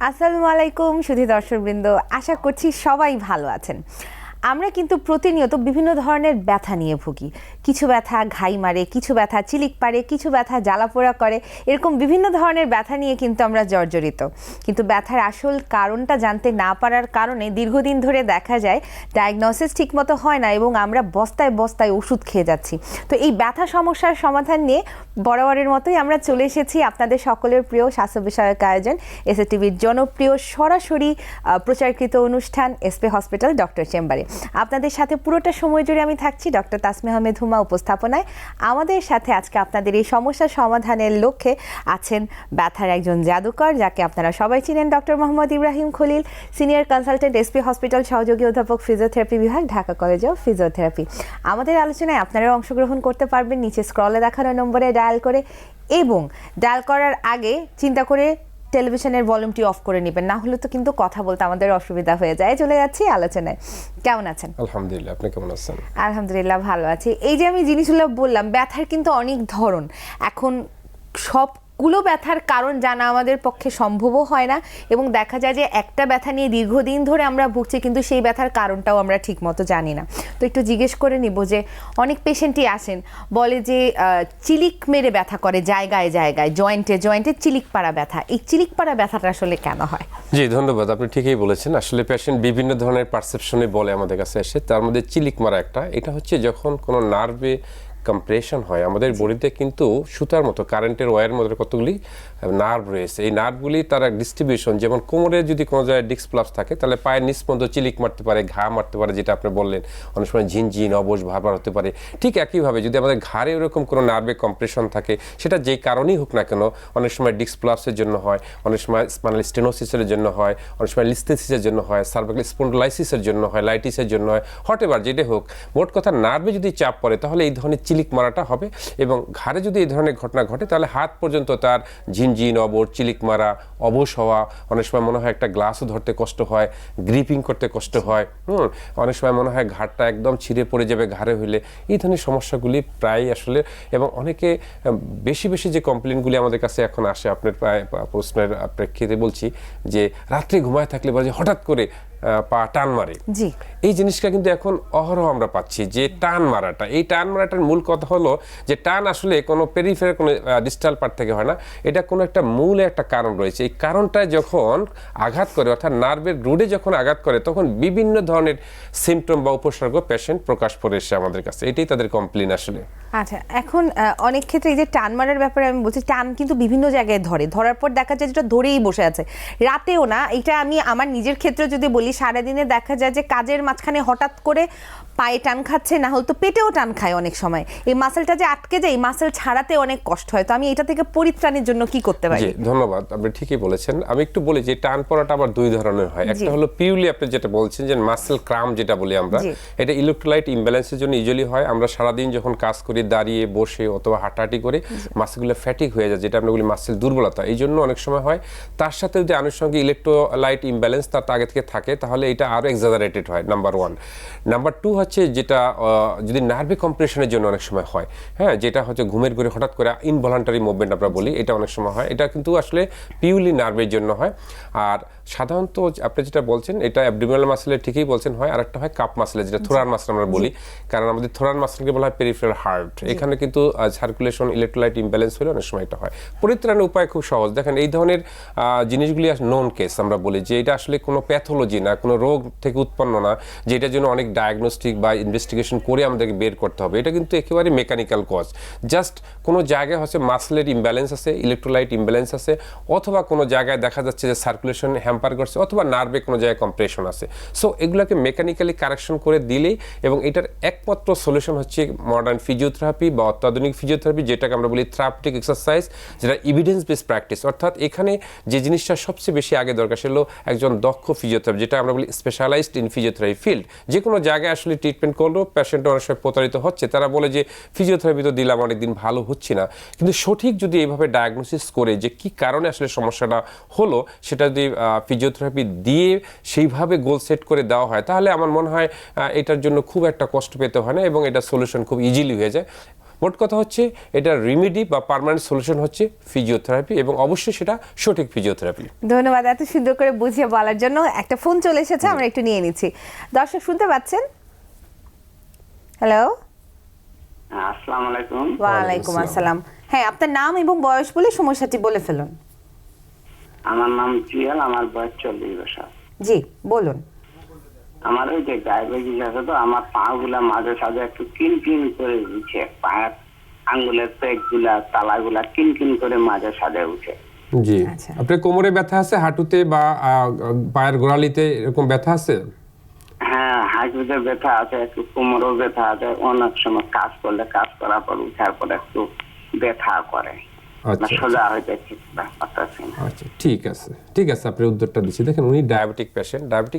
আসসালামু আলাইকুম সুধী দর্শকবৃন্দ, আশা করছি সবাই ভালো আছেন। আমরা কিন্তু প্রতিনিয়ত বিভিন্ন ধরনের ব্যথা নিয়ে ভুগি। কিছু ব্যথা ঘাই মারে, কিছু ব্যথা চিলিক পারে, কিছু ব্যথা জ্বালাপোড়া করে, এরকম বিভিন্ন ধরনের ব্যথা নিয়ে কিন্তু আমরা জর্জরিত। কিন্তু ব্যথার আসল কারণটা জানতে না পারার কারণে দীর্ঘদিন ধরে দেখা যায় ডায়াগনোসিস ঠিকমতো হয় না এবং আমরা বস্তায় বস্তায় ওষুধ খেয়ে যাচ্ছি। তো এই ব্যথা সমস্যার সমাধান নিয়ে বরাবরের মতোই আমরা চলে এসেছি আপনাদের সকলের প্রিয় স্বাস্থ্য বিষয়ক আয়োজন এসএটিভির জনপ্রিয় সরাসরি প্রচারকৃত অনুষ্ঠান এসপি হসপিটাল ডক্টর চেম্বারে। আপনাদের সাথে পুরোটা সময় জুড়ে আমি থাকছি ডক্টর তাসমিয়া আহমেদ হুমা উপস্থাপনায়। আমাদের সাথে আজকে আপনাদের এই সমস্যা সমাধানের লক্ষ্যে আছেন ব্যথার একজন জাদুকর, যাকে আপনারা সবাই চিনেন, doctor Mohammad Ibrahim Khalil, senior consultant SP hospital, সহযোগী অধ্যাপক ফিজিওথেরাপি বিভাগ, ঢাকা কলেজ অফ ফিজিওথেরাপি। আমাদের আলোচনায় আপনারা অংশগ্রহণ করতে পারবেন নিচে স্ক্রলে দেখানো নম্বরে ডায়াল করে, এবং ডায়াল করার আগে চিন্তা করে টেলিভিশনের ভলিউমটি অফ করে নেবেন, না হলে তো কিন্তু কথা বলতে আমাদের অসুবিধা হয়ে যায়। চলে যাচ্ছি আলোচনায়। কেমন আছেন? আলহামদুলিল্লাহ, আপনি কেমন আছেন? আলহামদুলিল্লাহ ভালো আছি। এই যে আমি জিনিসগুলো বললাম, ব্যথার কিন্তু অনেক ধরন, এখন সবগুলো ব্যথার কারণ জানা আমাদের পক্ষে সম্ভবও হয় না, এবং দেখা যায় যে একটা ব্যথা নিয়ে দীর্ঘদিন ধরে আমরা ভুগছি কিন্তু সেই ব্যথার কারণটাও আমরা ঠিকমতো জানি না। তো একটু জিজ্ঞেস করে নিব যে অনেক পেশেন্টই আসেন বলে যে চিলিক মেরে ব্যথা করে জায়গায় জায়গায়, জয়েন্টে জয়েন্টে চিলিক পাড়া ব্যথা। এই চিলিক পাড়া ব্যথাটা আসলে কেন হয়? জি ধন্যবাদ, আপনি ঠিকই বলেছেন। আসলে পেশেন্ট বিভিন্ন ধরনের পারসেপশনে বলে আমাদের কাছে এসে, তার মধ্যে চিলিক মারা একটা। এটা হচ্ছে যখন কোনো নার্ভে কম্প্রেশন হয়। আমাদের বডিতে কিন্তু সুতার মতো কারেন্টের ওয়্যার মধ্যে কতগুলি নার্ভ রয়েছে। এই নার্ভগুলি তার ডিস্ট্রিবিউশন, যেমন কোমরে যদি কোনো জায়গায় ডিস্ক প্লাস থাকে তাহলে পায়ের নিচ পর্যন্ত চিলিক মারতে পারে, ঘা মারতে পারে, যেটা আপনি বললেন। অনেক সময় ঝিনঝিন অবশ ভাবার হতে পারে। ঠিক একইভাবে যদি আমাদের ঘাড়ে ওরকম কোনো নার্ভে কম্প্রেশন থাকে, সেটা যেই কারণেই হোক না কেন, অনেক সময় ডিস্ক প্লাসের জন্য হয়, অনেক সময় স্পাইনাল স্টেনোসিসের জন্য হয়, অনেক সময় লিস্থেসিসের জন্য হয়, সার্ভাইকাল স্পন্ডোলাইসিসের জন্য হয়, লাইটিসের জন্য হয়, হটেভার যেটা হোক, মোট কথা নার্ভে যদি চাপ পড়ে তাহলে এই ধরনের চিলিক মারাটা হবে। এবং ঘাড়ে যদি এই ধরনের ঘটনা ঘটে তাহলে হাত পর্যন্ত তার ঝিনঝিন অবশ, চিলিক মারা, অবশ হওয়া, অনেক সময় মনে হয় একটা গ্লাসও ধরতে কষ্ট হয়, গ্রিপিং করতে কষ্ট হয়, অনেক সময় মনে হয় ঘাড়টা একদম ছিঁড়ে পড়ে যাবে ঘাড়ে হইলে। এই ধরনের সমস্যাগুলি প্রায় আসলে, এবং অনেকে বেশি বেশি যে কমপ্লেনগুলি আমাদের কাছে এখন আসে, আপনার প্রায় প্রশ্নের প্রেক্ষিতে বলছি যে রাত্রে ঘুমায় থাকলে বা যে হঠাৎ করে পা টান মারে, এই জিনিসটা কিন্তু এখন অহরহ আমরা পাচ্ছি যে টান মারাটা। এই টান মারাটার মূল কথা হলো যে টান আসলে কোনো পেরিফেরাল কোনো ডিস্টাল পার্ট থেকে হয় না, এটা কোনো একটা মূলে একটা কারণ রয়েছে। এই কারণটায় যখন আঘাত করে, অর্থাৎ নার্ভের রুটে যখন আঘাত করে, তখন বিভিন্ন ধরনের সিমটম বা উপসর্গ পেশেন্ট প্রকাশ করে এসে আমাদের কাছে। এটাই তাদের কমপ্লেন আসলে। আচ্ছা, এখন অনেক ক্ষেত্রে এই যে টান মারার ব্যাপারে আমি বলছি, টান কিন্তু বিভিন্ন জায়গায় ধরার পর দেখা যায় যেটা ধরেই বসে আছে, রাতেও না। এটা আমি আমার নিজের ক্ষেত্রে যদি বলি, সারাদিনে দেখা যায় যে কাজের মাঝখানে হঠাৎ করে পায়ে টান খাচ্ছে, না হলে তো পেটেও টান খায় অনেক সময়। এই মাসেলটা যে আটকে যায়, এই মাসেল ছাড়াতে অনেক কষ্ট হয়। তো আমি এটা থেকে পরিত্রাণের জন্য কি করতে পারি? ধন্যবাদ, আপনি ঠিকই বলেছেন। আমি একটু বলি যে টান পড়াটা আবার দুই ধরনের হয়। একটা হলো পিউরলি আপনি যেটা বলছেন যে মাসেল ক্রাম যেটা বলি আমরা, এটা ইলেকট্রোলাইট ইমব্যালেন্সের জন্য ইউজুয়ালি হয়। আমরা সারাদিন যখন কাজ করি, দাঁড়িয়ে বসে অথবা হাঁটাহাঁটি করে মাসেলগুলো ফ্যাটিক হয়ে যায়, যেটা আমরা বলি মাসেল দুর্বলতা, এই জন্য অনেক সময় হয়। তার সাথে যদি আনুষঙ্গিক ইলেকট্রোলাইট ইমব্যালেন্স তার আগে থেকে থাকে তাহলে এটা আরও এক্সাজারেটেড হয়, নাম্বার ওয়ান। নাম্বার টু হচ্ছে যেটা যদি নার্ভে কম্প্রেশনের জন্য অনেক সময় হয়, হ্যাঁ, যেটা হচ্ছে ঘুমের ঘরে হঠাৎ করে ইনভলান্টারি মুভমেন্ট আমরা বলি, এটা অনেক সময় হয়। এটা কিন্তু আসলে পিউরলি নার্ভের জন্য হয়। আর সাধারণত আপনি যেটা বলছেন এটা অ্যাবডোমিনাল মাসেলে ঠিকই বলছেন হয়, আর একটা হয় কাপ মাসেলে, যেটা থোরার মাসেল আমরা বলি, কারণ আমাদের থোরার মাসেলকে বলা হয় পেরিফেরাল হার্ট। এখানে কিন্তু সার্কুলেশন ইলেকট্রোলাইট ইমব্যালেন্স হলে অনেক সময় এটা হয়। পরিত্রাণের উপায় খুব সহজ। দেখেন, এই ধরনের জিনিসগুলি নোন কেস আমরা বলি যে এটা আসলে কোনো প্যাথোলজি না, কোনো রোগ থেকে উৎপন্ন না, যে এটার জন্য অনেক ডায়াগনস্টিক বা ইনভেস্টিগেশন করে আমাদেরকে বের করতে হবে। এটা কিন্তু একেবারে মেকানিক্যাল কজ। জাস্ট কোনো জায়গায় হচ্ছে মাসেলের ইমব্যালেন্স আছে, ইলেকট্রোলাইট ইমব্যালেন্স আছে, অথবা কোনো জায়গায় দেখা যাচ্ছে যে সার্কুলেশন হ্যাম্পার করছে, অথবা নার্ভে কোনো জায়গায় কম্প্রেশন আছে। সো এগুলোকে মেকানিক্যালি কারেকশন করে দিলেই, এবং এটার একমাত্র সলিউশন হচ্ছে মডার্ন ফিজিওথেরাপি বা অত্যাধুনিক ফিজিওথেরাপি, যেটাকে আমরা বলি থেরাপিউটিক এক্সারসাইজ, যেটা এভিডেন্স বেসড প্র্যাকটিস। অর্থাৎ এখানে যে জিনিসটা সবচেয়ে বেশি আগে দরকার সেগুলো একজন দক্ষ ফিজিওথেরাপি, যেটা আমরা বলি স্পেশালাইজড ইন ফিজিওথেরাপি ফিল্ড। যে কোনো জায়গায় আসলে ট্রিটমেন্ট করলেও পেশেন্ট অনেক সময় প্রতারিত হচ্ছে। তারা বলে যে ফিজিওথেরাপি তো দিলাম, অনেকদিন ভালো হচ্ছে না। কিন্তু সঠিক যদি এইভাবে ডায়াগনোসিস করে যে কি কারণে আসলে সমস্যাটা হলো, সেটা যদি ফিজিওথেরাপি দিয়ে সেইভাবে গোল সেট করে দেওয়া হয়, তাহলে আমার মনে হয় এটার জন্য খুব একটা কষ্ট পেতে হয় না, এবং এটা সলিউশন খুব ইজিলি হয়ে যায়। মোট কথা হচ্ছে এটা রিমেডি বা পার্মানেন্ট সলিউশন হচ্ছে ফিজিওথেরাপি, এবং অবশ্যই সেটা সঠিক ফিজিওথেরাপি। ধন্যবাদ এত সুন্দর করে বুঝিয়ে বলার জন্য। একটা ফোন চলে এসেছে, আমরা একটু নিয়ে নিচ্ছি। দর্শক শুনতে পাচ্ছেন? হ্যালো, আসসালামু আলাইকুম। ওয়ালাইকুম আসসালাম। হ্যাঁ, আপনার নাম এবং বয়স বলে সমস্যাটি বলে ফেলুন। আমার নাম জিয়াল, আমার বয়স 40 বছর। জি বলুন। আমার ওই যে ডায়াবেটিস আছে, তো আমার পা গুলা মাঝে সাঝে একটু কিন কিন করে উঠে, পায়ের আঙ্গুলের পেট গুলা তালাগুলা কিন কিন করে মাঝে সাঝে উঠে। জি, আচ্ছা। আপনার কোমরে ব্যথা আছে, হাঁটুতে বা পায়ের গোড়ালিতে এরকম ব্যথা আছে? হ্যাঁ, হাঁটুতে ব্যথা আছে, একটু কোমরেও ব্যথা আছে। অনেক সময় কাজ করলে, কাজ করার পর উঠার পর একটু ব্যথা করে, আচ্ছা সোজা হয়ে ঠিক পারতেছি না। আচ্ছা, ঠিক আছে, আপনার উত্তরটা দিচ্ছি। দেখেন, উনি ডায়াবেটিক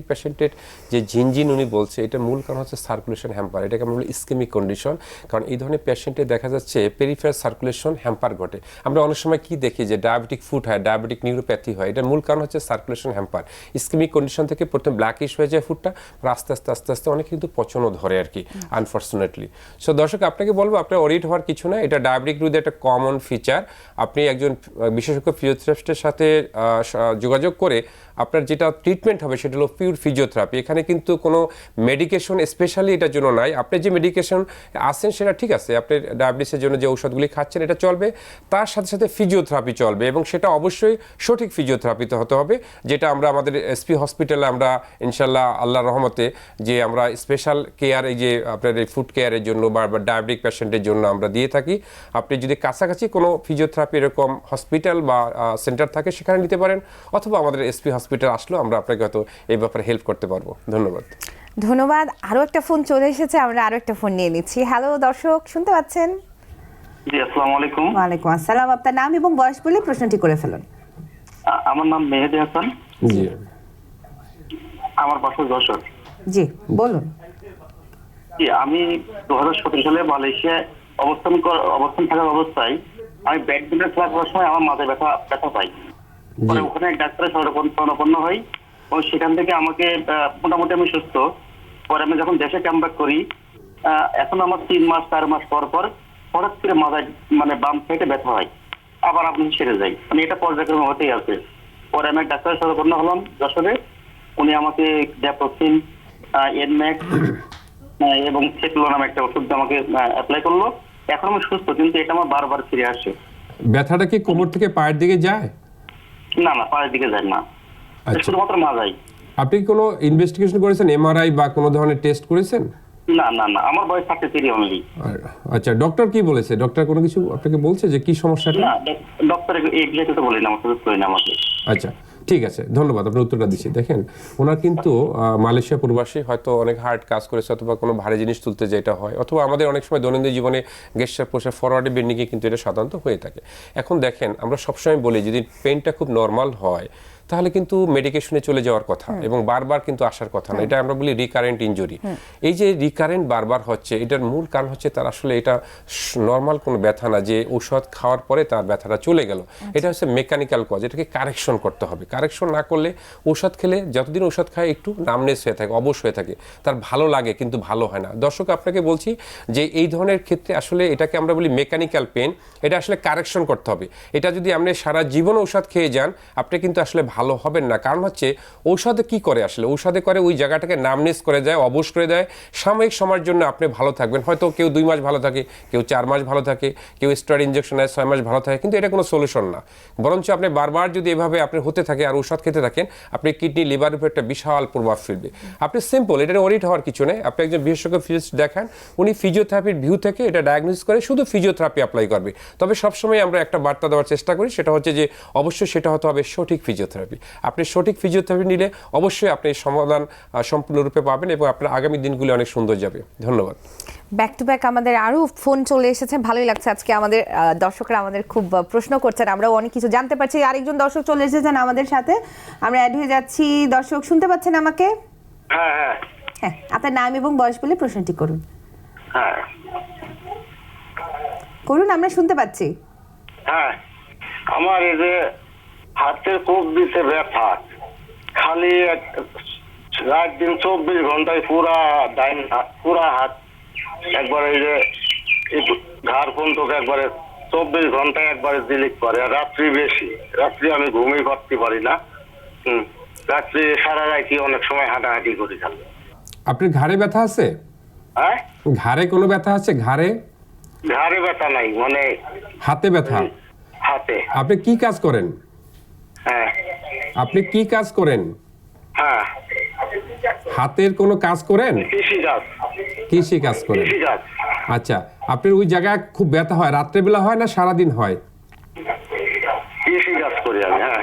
পেশেন্টের যে ঝিনঝিন উনি বলছে, এটা মূল কারণ হচ্ছে সার্কুলেশন হ্যাম্পার। এটাকে আমরা বলি ইসকেমিক কন্ডিশন। কারণ এই ধরনের পেশেন্টে দেখা যাচ্ছে পেরিফেরাল সার্কুলেশন হ্যাম্পার ঘটে। আমরা অনেক সময় কি দেখি যে ডায়াবেটিক ফুট হয়, ডায়াবেটিক নিউরোপ্যাথি হয়। এটার মূল কারণ হচ্ছে সার্কুলেশন হ্যাম্পার। ইসকেমিক কন্ডিশন থেকে প্রথমে ব্ল্যাকিশ হয়ে যায় ফুটটা, আস্তে আস্তে অনেক কিন্তু পচনও ধরে আর কি, আনফর্চুনেটলি। সো দর্শক, আপনাকে বলবো আপনার ওরিড হওয়ার কিছু না। এটা ডায়াবেটিক রোগীদের একটা কমন ফিচার। আপনি একজন বিশেষজ্ঞ ফিজিওথেরাপিস্টের সাথে যোগাযোগ করে আপনার যেটা ট্রিটমেন্ট হবে সেটা হলো পিওর ফিজিওথেরাপি। এখানে কিন্তু কোনো মেডিকেশন স্পেশালি এটার জন্য নাই। আপনি যে মেডিকেশন আসেন সেটা ঠিক আছে, আপনি ডায়াবেটিসের জন্য যে ঔষধগুলি খাচ্ছেন এটা চলবে, তার সাথে সাথে ফিজিওথেরাপি চলবে, এবং সেটা অবশ্যই সঠিক ফিজিওথেরাপিতে হতে হবে, যেটা আমরা আমাদের এসপি হসপিটালে আমরা ইনশাল্লাহ আল্লাহর রহমতে যে আমরা স্পেশাল কেয়ার, এই যে আপনার এই ফুড কেয়ারের জন্য বা ডায়াবেটিক পেশেন্টের জন্য আমরা দিয়ে থাকি। আপনি যদি কাছাকাছি কোনো ফিজিওথেরাপি এরকম হসপিটাল বা সেন্টার থাকে সেখানে নিতে পারেন, অথবা আমাদের এসপি হসপিটাল আসলেও আমরা আপনাকে হয়তো এই ব্যাপারে হেল্প করতে পারবো। ধন্যবাদ। আরো একটা ফোন চলে এসেছে, আমরা আরো একটা ফোন নিয়ে নিচ্ছি। হ্যালো দর্শক, শুনতে পাচ্ছেন? জি, আসসালামু আলাইকুম। ওয়ালাইকুম আসসালাম। আপনার নাম এবং বয়স বলে প্রশ্নটি করে ফেলুন। আমার নাম মেহেদি হাসান। জি, আমার বাসা যশোর। জি বলুন। জি, আমি 2017 সালে মালয়েশিয়ায় অবস্থান থাকার অবস্থায় আমি ব্যাডমিন্টন খেলা করার সময় আমার মাথায় ব্যথা পাই। পরে ওখানে এক ডাক্তারের শরণাপন্ন হই, এবং সেখান থেকে আমাকে মোটামুটি আমি সুস্থ। পরে আমি যখন দেশে কাম ব্যাক করি, এখন আমার 3 মাস 4 মাস পর পর হঠাৎ করে মাথায় মানে বাম সাইডে ব্যথা হয়, আবার আপনি সেরে যাই, মানে এটা পর্যায়ক্রমে হতেই আছে। পরে আমি এক ডাক্তারের শরণাপন্ন হলাম যশোরে। উনি আমাকে ড্যাপ্রোক্সিন, এনম্যাক্স এবং সেটলো নামে একটা ওষুধ আমাকে অ্যাপ্লাই করলো। এখন আমি সুস্থ, কিন্তু এটা আমার বারবার ফিরে আসে। ব্যথাটা কি কোমর থেকে পায়ের দিকে যায়? না, পায়ের দিকে যায় না, শুধুমাত্র মাথায়। আপনি কি কোনো ইনভেস্টিগেশন করেছেন, এমআরআই বা কোনো ধরনের টেস্ট করেছেন? না, আমার বয়স 33 অনলি। আচ্ছা, ডক্টর কি বলেছে? ডক্টর কোনো কিছু আপনাকে বলছে যে কি সমস্যাটা? না, ডক্টর এই বিষয়টা তো বলেন, আমাকে করেন আমাকে। আচ্ছা, ঠিক আছে, ধন্যবাদ। আপনার উত্তরটা দিচ্ছি। দেখেন, ওনার কিন্তু মালয়েশিয়া প্রবাসী, হয়তো অনেক হার্ড কাজ করেছে, অথবা কোনো ভারী জিনিস তুলতে যেটা হয়, অথবা আমাদের অনেক সময় দৈনন্দিন জীবনে গেস্টার পোষা ফরওয়ার্ডে বেন্ডিংয়ে কিন্তু এটা সাধারণত হয়ে থাকে। এখন দেখেন, আমরা সবসময় বলি যদি পেইনটা খুব নর্মাল হয় তাহলে কিন্তু মেডিকেশনে চলে যাওয়ার কথা, এবং বারবার কিন্তু আসার কথা না। এটা আমরা বলি রিকারেন্ট ইনজুরি। এই যে রিকারেন্ট বারবার হচ্ছে, এটার মূল কারণ হচ্ছে তার আসলে এটা নর্মাল কোনো ব্যথা না যে ঔষধ খাওয়ার পরে তার ব্যথাটা চলে গেল। এটা হচ্ছে মেকানিক্যাল কজ, এটাকে কারেকশন করতে হবে। কারেকশন না করলে ঔষধ খেলে যতদিন ঔষধ খায় একটু নামনেস হয়ে থাকে, অবশ হয়ে থাকে, তার ভালো লাগে কিন্তু ভালো হয় না। দর্শক, আপনাকে বলছি যে এই ধরনের ক্ষেত্রে আসলে এটাকে আমরা বলি মেকানিক্যাল পেন, এটা আসলে কারেকশন করতে হবে। এটা যদি আপনি সারা জীবন ঔষধ খেয়ে যান, আপনি কিন্তু আসলে ভালো হবেন না। কারণ হচ্ছে ঔষধে কি করে, আসলে ঔষধে করে ওই জায়গাটাকে নামনেস করে দেয়, অবশ করে দেয়। সাময়িক সময়ের জন্য আপনি ভালো থাকবেন, হয়তো কেউ 2 মাস ভালো থাকে, কেউ 4 মাস ভালো থাকে, কেউ স্টেরয়েড ইনজেকশন নেয় 6 মাস ভালো থাকে, কিন্তু এটা কোনো সলিউশন না। বরঞ্চ আপনি বারবার যদি এভাবে আপনি হতে থাকে আর ঔষধ খেতে থাকেন, আপনি কিডনি লিভারের উপর একটা বিশাল প্রভাব ফেলবে। আপনি সিম্পল, এটা ওরিড হওয়ার কিছু নেই। আপনি একজন বিশেষজ্ঞ ফিজিওথেরাপিস্ট দেখান, উনি ফিজিওথেরাপির ভিউ থেকে এটা ডায়াগনোসিস করে শুধু ফিজিওথেরাপি অ্যাপ্লাই করবে। তবে সবসময় আমরা একটা বার্তা দেওয়ার চেষ্টা করি, সেটা হচ্ছে যে অবশ্যই সেটা হতে হবে সঠিক ফিজিওথেরাপি। আপনি সঠিক ফিজিওথেরাপি নিলে অবশ্যই আপনি সমাধান সম্পূর্ণরূপে পাবেন, এবং আপনার আগামী দিনগুলি অনেক সুন্দর যাবে। ধন্যবাদ। ব্যাক টু ব্যাক আমাদের আরো ফোন চলে এসেছে, ভালোই লাগছে। আজকে আমাদের দর্শকরা আমাদের খুব প্রশ্ন করছেন, আমরাও অনেক কিছু জানতে পারছি। আরেকজন দর্শক চলে এসেছেন আমাদের সাথে, আমরা অ্যাড হয়ে যাচ্ছি। দর্শক শুনতে পাচ্ছেন আমাকে? হ্যাঁ, আপনার নাম এবং বয়স বলে প্রশ্নটি করুন। হ্যাঁ, আমরা শুনতে পাচ্ছি। হ্যাঁ, আমার এই যে হাতের কোপ দিতে ব্যথা, খালি রাত দিন 24 ঘন্টায় পুরা হাত একবার এই যে এই ঘাড় পর্যন্ত একবারে 24 ঘন্টায় একবারে জিলিক করে, আর রাত্রি বেশি। রাত্রি আমি ঘুমিয়ে করতে পারি না। রাত্রি সারা রাতি অনেক সময় হাঁটাহাঁটি করি খালি। আপনার ঘাড়ে ব্যথা আছে? হ্যাঁ, ঘাড়ে কোনো ব্যথা আছে? ঘাড়ে ঘাড়ে ব্যথা নাই, মানে হাতে ব্যথা? হাতে। আপনি কি কাজ করেন? হ্যাঁ আপনি কি কাজ করেন? হ্যাঁ, হাতের কোনো কাজ করেন? কৃষি কাজ। কৃষি কাজ করেন? কৃষি কাজ। আচ্ছা, আপনার ওই জায়গায় খুব ব্যথা হয় রাত্রেবেলা হয় না সারাদিন হয়? কৃষি কাজ করি আমি। হ্যাঁ,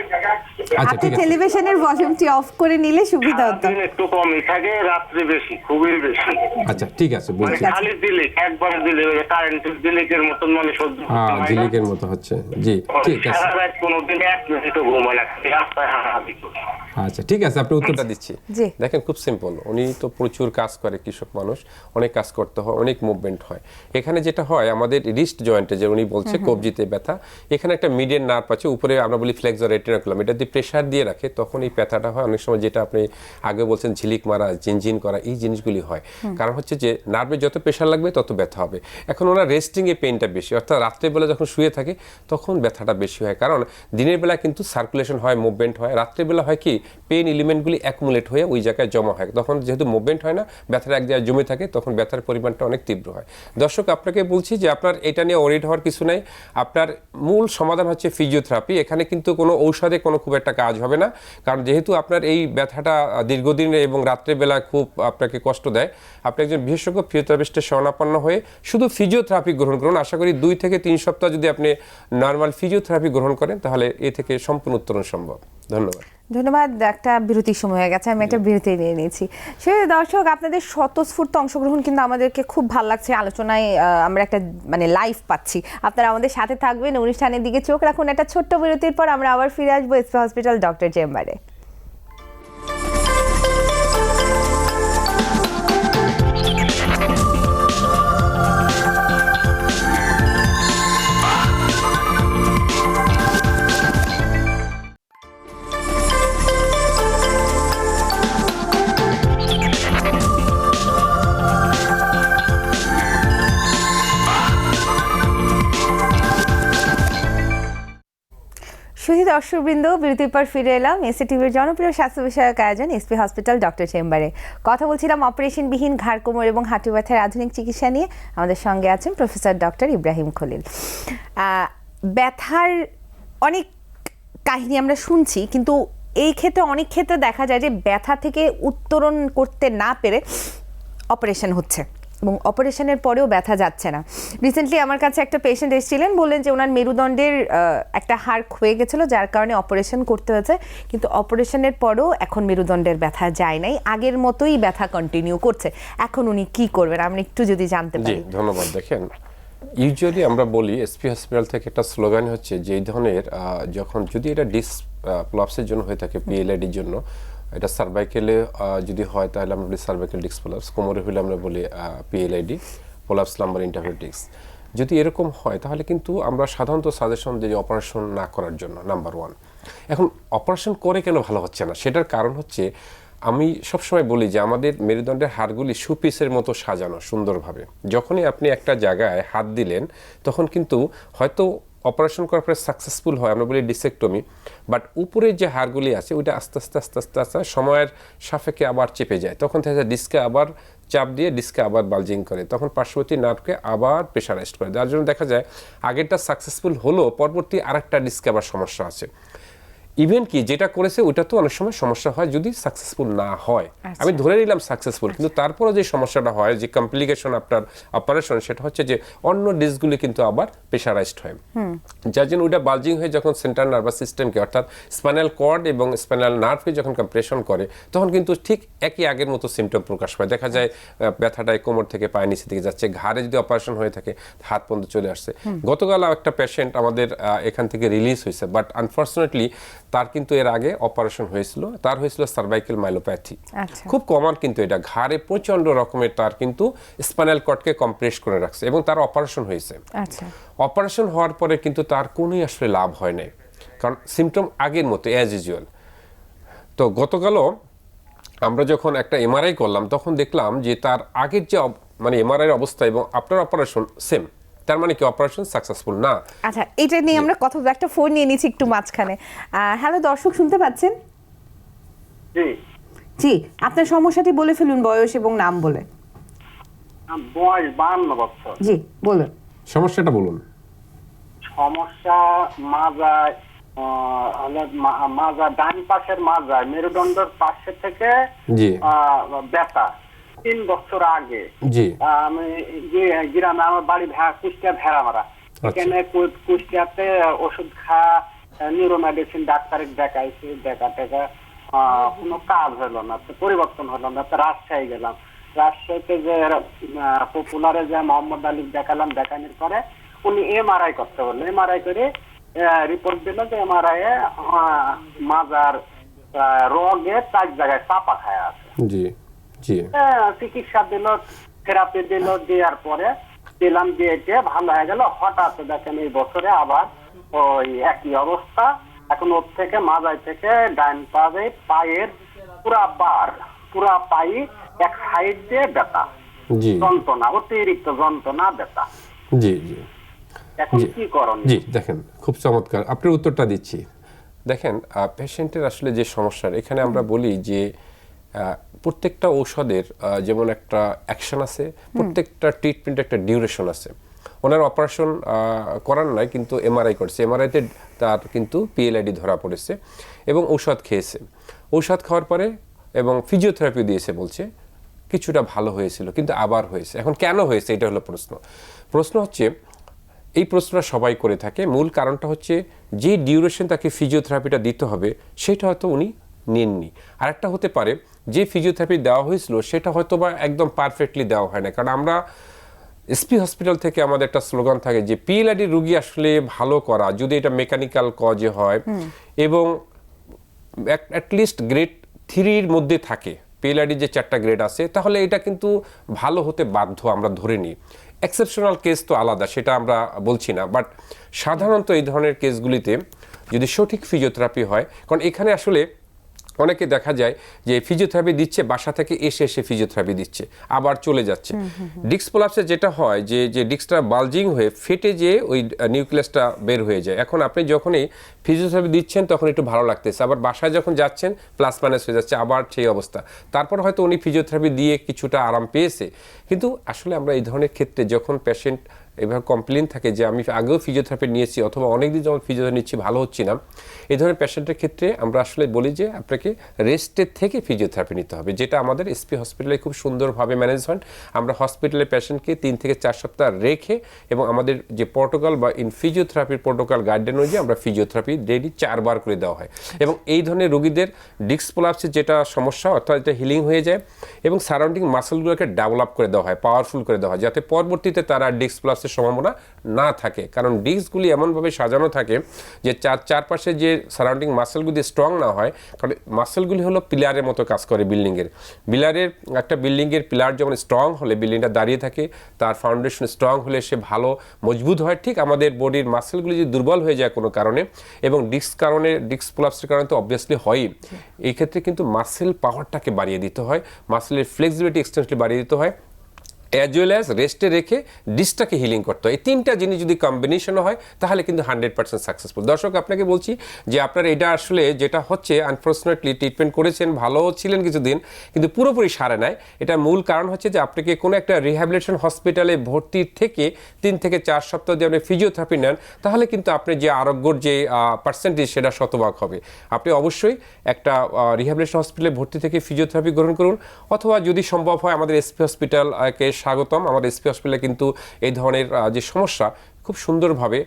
আচ্ছা আপনি ঠিক আছে। টেলিভিশনের ভলিউমটি অফ করে নিলে সুবিধা হতো। সারাদিন একটু কমই থাকে, রাত্রি বেশি, খুবই বেশি। আচ্ছা ঠিক আছে, মানে বলছি। খালি দিলিক, একবার দিলে কারেন্টের দিলিকের মতন, মানে সহ্য করতে হ্যাঁ, হয় না। ঝিলিকের মতো হচ্ছে। জি ঠিক আছে। সারা রাত কোনোদিন 1 মিনিটও ঘুমায় না, রাস্তায় হাঁটাহাঁটি করি। আচ্ছা ঠিক আছে, আপনি উত্তরটা দিচ্ছি। জি। দেখেন খুব সিম্পল, উনি তো প্রচুর কাজ করে, কৃষক মানুষ, অনেক কাজ করতে হয়, অনেক মুভমেন্ট হয়। এখানে যেটা হয় আমাদের রিস্ট জয়েন্টে, যে উনি বলছে কবজিতে ব্যথা, এখানে একটা মিডিয়ান নার্ভ আছে, উপরে আমরা বলি ফ্লেক্সর রেটিনাকুলাম, এটা দিয়ে প্রেসার দিয়ে রাখে, তখন এই ব্যথাটা হয়। অনেক সময় যেটা আপনি আগে বলছেন ঝিলিক মারা, জিনজিন করা, এই জিনিসগুলি হয়। কারণ হচ্ছে যে নার্ভে যত প্রেসার লাগবে তত ব্যথা হবে। এখন ওনার রেস্টিং এ পেইনটা বেশি, অর্থাৎ রাত্রেবেলা যখন শুয়ে থাকে তখন ব্যথাটা বেশি হয়। কারণ দিনের বেলা কিন্তু সার্কুলেশন হয়, মুভমেন্ট হয়, রাত্রেবেলা হয় কি পেইন এলিমেন্টগুলি অ্যাকুমুলেট হয়ে ওই জায়গায় জমা হয়। তখন যেহেতু মুভমেন্ট হয় না, ব্যথাটা এক জায়গায় জমে থাকে, তখন ব্যথার পরিমাণটা অনেক তীব্র হয়। দর্শক, আপনাকে বলছি যে আপনার এটা নিয়ে ওরিড হওয়ার কিছু নাই। আপনার মূল সমাধান হচ্ছে ফিজিওথেরাপি। এখানে কিন্তু কোনো ঔষধে কোনো খুব একটা কাজ হবে না, কারণ যেহেতু আপনার এই ব্যথাটা দীর্ঘদিনের এবং রাত্রেবেলা খুব আপনাকে কষ্ট দেয়, আপনি একজন বিশেষজ্ঞ ফিজিওথেরাপিস্টের শরণাপন্ন হয়ে শুধু ফিজিওথেরাপি গ্রহণ করুন। আশা করি 2 থেকে 3 সপ্তাহ যদি আপনি নর্মাল ফিজিওথেরাপি গ্রহণ করেন, তাহলে এ থেকে সম্পূর্ণ উত্তরণ সম্ভব। ধন্যবাদ। ধন্যবাদ। একটা বিরতির সময় হয়ে গেছে, আমি একটা বিরতি নিয়ে নিয়েছি। সে দর্শক, আপনাদের স্বতঃস্ফূর্ত অংশগ্রহণ কিন্তু আমাদেরকে খুব ভালো লাগছে। আলোচনায় আমরা একটা মানে লাইভ পাচ্ছি। আপনারা আমাদের সাথে থাকবেন, অনুষ্ঠানের দিকে চোখ রাখুন। একটা ছোট্ট বিরতির পর আমরা আবার ফিরে আসবো এসপি হসপিটাল ডক্টর চেম্বারে। সুধী দর্শকবৃন্দ, বিরতির পর ফিরে এলাম এসএ টিভির জনপ্রিয় স্বাস্থ্য বিষয়ক আয়োজন এসপি হসপিটাল ডক্টর চেম্বারে। কথা বলছিলাম অপারেশনবিহীন ঘাড়, কোমর এবং হাঁটু ব্যথার আধুনিক চিকিৎসা নিয়ে। আমাদের সঙ্গে আছেন প্রফেসর ডক্টর ইব্রাহিম খলিল। ব্যথার অনেক কাহিনী আমরা শুনছি, কিন্তু এই ক্ষেত্রে অনেক ক্ষেত্রে দেখা যায় যে ব্যথা থেকে উত্তরণ করতে না পেরে অপারেশন হচ্ছে এবং অপারেশনের পরেও ব্যথা যাচ্ছে না। রিসেন্টলি আমার কাছে একটা পেশেন্ট এসেছিলেন, বললেন যে ওনার মেরুদণ্ডের একটা হাড় ক্ষয়ে গেছিলো, যার কারণে অপারেশন করতে হয়েছে, কিন্তু অপারেশনের পরেও এখন মেরুদণ্ডের ব্যথা যায় নাই, আগের মতোই ব্যথা কন্টিনিউ করছে। এখন উনি কি করবেন, আমি একটু যদি জানতে জি পারি। ধন্যবাদ। দেখেন, ইউজুয়ালি আমরা বলি এসপি হসপিটাল থেকে একটা স্লোগান হচ্ছে যে এই ধরনের যখন যদি এটা ডিসপ্লাপসের জন্য হয়ে থাকে, পিএলআইডির জন্য, এটা সার্ভাইকেলে যদি হয় তাহলে আমরা বলি সার্ভাইকেল ডিস্ক প্রলাপস, কোমরে হলে আমরা বলি PLID, prolapse lumbar interval disc. যদি এরকম হয় তাহলে কিন্তু আমরা সাধারণত সাজেশন দিই অপারেশন না করার জন্য, নাম্বার 1। এখন অপারেশন করে কেন ভালো হচ্ছে না, সেটার কারণ হচ্ছে আমি সবসময় বলি যে আমাদের মেরুদণ্ডের হাড়গুলি সুপিসের মতো সাজানো সুন্দরভাবে। যখনই আপনি একটা জায়গায় হাত দিলেন, তখন কিন্তু হয়তো অপারেশন করার পরে সাকসেসফুল হয়, আমরা বলি ডিসেক্টমি, বাট উপরের যে হাড়গুলি আছে ওইটা আস্তে আস্তে আস্তে আস্তে আস্তে সময়ের সাপেক্ষে আবার চেপে যায়। তখন দেখা যায় ডিস্কে আবার চাপ দিয়ে ডিস্কে আবার বালজিং করে, তখন পার্শ্ববর্তী নার্ভকে আবার প্রেশারাইজড করে, যার জন্য দেখা যায় আগেরটা সাকসেসফুল হলো, পরবর্তী আরেকটা ডিস্কে আবার সমস্যা আছে। ইভেন কি যেটা করেছে ওইটা তো অনেক সময় সমস্যা হয় যদি সাকসেসফুল না হয়। আমি ধরে নিলাম সাকসেসফুল, কিন্তু তারপরে যে সমস্যাটা হয়, যে কমপ্লিকেশন আপনার অপারেশন, সেটা হচ্ছে যে অন্য ডিস্কগুলি কিন্তু আবার প্রেশারাইজড হয়, যার জন্য ওইটা বালজিং হয়ে যখন সেন্ট্রাল নার্ভাস সিস্টেমকে অর্থাৎ স্পাইনাল কর্ড এবং স্পাইনাল নার্ভকে যখন কম্প্রেশন করে, তখন কিন্তু ঠিক একই আগের মতো সিমটম প্রকাশ পায়। দেখা যায় ব্যথাটায় কোমর থেকে পায়ের নিচে দিকে যাচ্ছে, ঘাড়ে যদি অপারেশন হয়ে থাকে হাত পর্যন্ত চলে আসছে। গতকাল একটা পেশেন্ট আমাদের এখান থেকে রিলিজ হয়েছে, বাট আনফর্চুনেটলি তার কিন্তু এর আগে অপারেশন হয়েছিল, তার হয়েছিল সার্ভাইকেল মাইলোপ্যাথি। খুব কমন, কিন্তু এটা ঘাড়ে প্রচন্ড রকমের তার কিন্তু স্পাইনাল কর্ডকে কম্প্রেস করে রাখছে এবং তার অপারেশন হয়েছে। অপারেশন হওয়ার পরে কিন্তু তার কোনোই আসলে লাভ হয় নাই, কারণ সিমটম আগের মতো অ্যাজ ইউজুয়াল। তো গতকালও আমরা যখন একটা এমআরআই করলাম, তখন দেখলাম যে তার আগের যে মানে এমআরআইয়ের অবস্থা এবং আপনার অপারেশন সেম। তার মানে কি অপারেশন সাকসেসফুল না। আচ্ছা, এটা নিয়ে আমরা কথা বলবো, একটা ফোন নিয়ে নিচ্ছি একটু মাঝখানে। হ্যালো দর্শক, শুনতে পাচ্ছেন? জি, জি, আপনার সমস্যাটি বলে ফেলুন, বয়স এবং নাম বলে। বয়স 52 বছর। জি বলুন। সমস্যাটা বলুন। সমস্যা মাজায়, হলে মাজা ডান পাশের মাজায় মেরুদণ্ডের পাশে থেকে জি ব্যথা 3 বছর আগে। জি আমি গ্রামে, আমার বাড়ি কুষ্টিয়া ভেড়ামারা, এখানে কুষ্টিয়াতে ওষুধ নিউরো মেডিসিন ডাক্তারের দেখাইছি, দেখা কোনো কাজ হলো না, পরিবর্তন হলো না। তো রাজশাহী গেলাম, রাজশাহীতে যে পপুলারে যে মোহাম্মদ আলী দেখালাম, দেখানোর পরে উনি MRI করতে বললেন। MRI করে রিপোর্ট দিল যে MRI এ মাজার রোগে 4 জায়গায় চাপা খায় আছে। জি জি চিকিৎসা দিল, থেরাপি দিল, দেওয়ার পরে দিলাম, দিয়ে ভালো হয়ে গেল। হঠাৎ দেখেন এই বছরে আবার ওই একই অবস্থা। এখন ওর থেকে মাজায় থেকে ডান পায়ের পুরা পাই এক সাইড দিয়ে ব্যথা, জি যন্ত্রণা, অতিরিক্ত যন্ত্রণা, ব্যথা। জি জি এখন কি করণীয়? জি দেখেন, খুব চমৎকার, আপনার উত্তরটা দিচ্ছি। দেখেন, পেশেন্টের আসলে যে সমস্যার, এখানে আমরা বলি যে প্রত্যেকটা ঔষধের যেমন একটা অ্যাকশন আছে, প্রত্যেকটা ট্রিটমেন্টের একটা ডিউরেশন আছে। ওনার অপারেশন করার নাই, কিন্তু MRI করছে, MRIতে তার কিন্তু PLID ধরা পড়েছে এবং ঔষধ খেয়েছে। ঔষধ খাওয়ার পরে এবং ফিজিওথেরাপি দিয়েছে, বলছে কিছুটা ভালো হয়েছিল কিন্তু আবার হয়েছে। এখন কেন হয়েছে, এটা হলো প্রশ্ন হচ্ছে, এই প্রশ্নটা সবাই করে থাকে। মূল কারণটা হচ্ছে যে ডিউরেশন তাকে ফিজিওথেরাপিটা দিতে হবে সেটা হয়তো উনি নেননি। আরেকটা হতে পারে যে ফিজিওথেরাপি দেওয়া হয়েছিল সেটা হয়তো বা একদম পারফেক্টলি দেওয়া হয় না। কারণ আমরা SP হসপিটাল থেকে আমাদের একটা স্লোগান থাকে যে PLID রুগী আসলে ভালো করা, যদি এটা মেকানিক্যাল কজে হয় এবং অ্যাটলিস্ট গ্রেড 3-র মধ্যে থাকে, PLID যে 4টা গ্রেড আছে, তাহলে এটা কিন্তু ভালো হতে বাধ্য, আমরা ধরে নিই। এক্সেপশনাল কেস তো আলাদা, সেটা আমরা বলছি না, বাট সাধারণত এই ধরনের কেসগুলিতে যদি সঠিক ফিজিওথেরাপি হয়, কারণ এখানে আসলে অনেকে দেখা যায় যে ফিজিওথেরাপি দিচ্ছে, বাসা থেকে এসে ফিজিওথেরাপি দিচ্ছে, আবার চলে যাচ্ছে। ডিস্ক প্রলাপসে যেটা হয় যে ডিস্কটা বালজিং হয়ে ফেটে যে ওই নিউক্লিয়াসটা বের হয়ে যায়। এখন আপনি যখনই ফিজিওথেরাপি দিচ্ছেন তখন একটু ভালো লাগতেছে, আবার বাসায় যখন যাচ্ছেন প্লাস মাইনাস হয়ে যাচ্ছে, আবার সেই অবস্থা। তারপর হয়তো উনি ফিজিওথেরাপি দিয়ে কিছুটা আরাম পেয়েছে, কিন্তু আসলে আমরা এই ধরনের ক্ষেত্রে যখন পেশেন্ট এভাবে কমপ্লেন থাকে যে আমি আগেও ফিজিওথেরাপি নিয়েছি অথবা অনেকদিন যখন ফিজিওথেরাপি নিচ্ছি ভালো হচ্ছে না, এই ধরনের পেশেন্টের ক্ষেত্রে আমরা আসলে বলি যে আপনাকে রেস্টের থেকে ফিজিওথেরাপি নিতে হবে, যেটা আমাদের SP হসপিটালে খুব সুন্দরভাবে ম্যানেজ হয়। আমরা হসপিটালে পেশেন্টকে 3 থেকে 4 সপ্তাহ রেখে এবং আমাদের যে প্রোটোকল বা ফিজিওথেরাপির প্রোটোকল গাইডলাইন অনুযায়ী আমরা ফিজিওথেরাপি ডেইলি 4 বার করে দেওয়া হয়। এবং এই ধরনের রোগীদের ডিস্ক প্রলাপসের যেটা সমস্যা, অর্থাৎ এটা হিলিং হয়ে যায় এবং সারাউন্ডিং মাসলগুলোকে ডেভেলপ করে দেওয়া হয়, পাওয়ারফুল করে দেওয়া হয়, যাতে পরবর্তীতে তারা ডিস্ক প্রলাপসের সম্ভাবনা না থাকে। কারণ ডিস্কগুলি এমনভাবে সাজানো থাকে যে চারপাশে যে সারাউন্ডিং মাসেলগুলি স্ট্রং না হয়, কারণ মাসেলগুলি হলো পিলারের মতো কাজ করে একটা বিল্ডিংয়ের পিলার যেমন স্ট্রং হলে বিল্ডিংটা দাঁড়িয়ে থাকে, তার ফাউন্ডেশন স্ট্রং হলে সে ভালো মজবুত হয়। ঠিক আমাদের বডির মাসেলগুলি যদি দুর্বল হয়ে যায় কোনো কারণে, এবং ডিস্ক প্রলাপসের কারণে তো অবভিয়াসলি হয়ই, এই ক্ষেত্রে কিন্তু মাসেল পাওয়ারটাকে বাড়িয়ে দিতে হয়, মাসেলের ফ্লেক্সিবিলিটি এক্সটেনশনলি বাড়িয়ে দিতে হয়, অ্যাজ ওয়েল অ্যাজ রেস্টে রেখে ডিস্কটাকে হিলিং করতে হয়। এই 3টা জিনিস যদি কম্বিনেশন হয় তাহলে কিন্তু 100% সাকসেসফুল। দর্শক, আপনাকে বলছি যে আপনার এটা আসলে যেটা হচ্ছে, আনফর্চুনেটলি ট্রিটমেন্ট করেছেন, ভালো ছিলেন কিছুদিন, কিন্তু পুরোপুরি সারে নাই। এটা মূল কারণ হচ্ছে যে আপনাকে কোনো একটা রিহ্যাবিলিটেশন হসপিটালে ভর্তি থেকে 3 থেকে 4 সপ্তাহ যদি আপনি ফিজিওথেরাপি নেন, তাহলে কিন্তু আপনি যে আরোগ্যর যে পার্সেন্টেজ সেটা শতভাগ হবে। আপনি অবশ্যই একটা রিহ্যাবিলিটেশন হসপিটালে ভর্তি থেকে ফিজিওথেরাপি গ্রহণ করুন, অথবা যদি সম্ভব হয় আমাদের SP হসপিটালকে স্বাগতম। আমাদের SP হসপিটালে কিন্তু এই ধরনের যে সমস্যা খুব সুন্দরভাবে